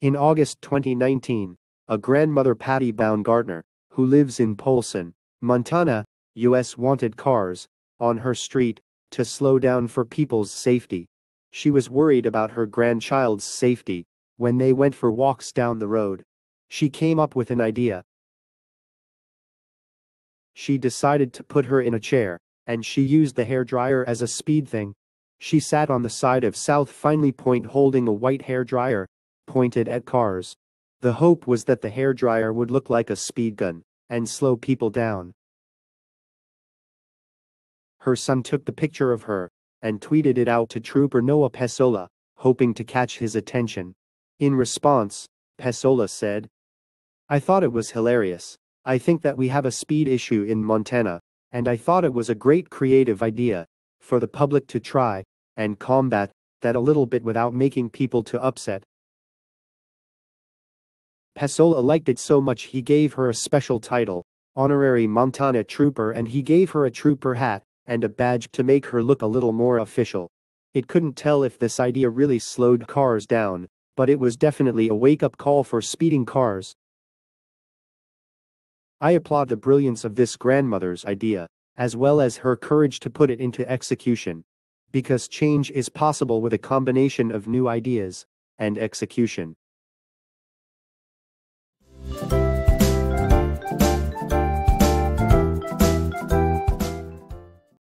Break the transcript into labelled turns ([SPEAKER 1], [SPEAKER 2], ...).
[SPEAKER 1] In August 2019, a grandmother Patty Baumgartner, who lives in Polson, Montana, US wanted cars on her street to slow down for people's safety. She was worried about her grandchild's safety when they went for walks down the road. She came up with an idea. She decided to put her in a chair, and she used the hairdryer as a speed thing. She sat on the side of South Finley Point holding a white hairdryer pointed at cars. The hope was that the hairdryer would look like a speed gun and slow people down. Her son took the picture of her and tweeted it out to Trooper Noah Pesola, hoping to catch his attention. In response, Pesola said, "I thought it was hilarious. I think that we have a speed issue in Montana, and I thought it was a great creative idea for the public to try and combat that a little bit without making people too upset." Pesola liked it so much he gave her a special title, Honorary Montana Trooper, and he gave her a trooper hat and a badge to make her look a little more official. It couldn't tell if this idea really slowed cars down, but it was definitely a wake-up call for speeding cars. I applaud the brilliance of this grandmother's idea, as well as her courage to put it into execution. Because change is possible with a combination of new ideas and execution.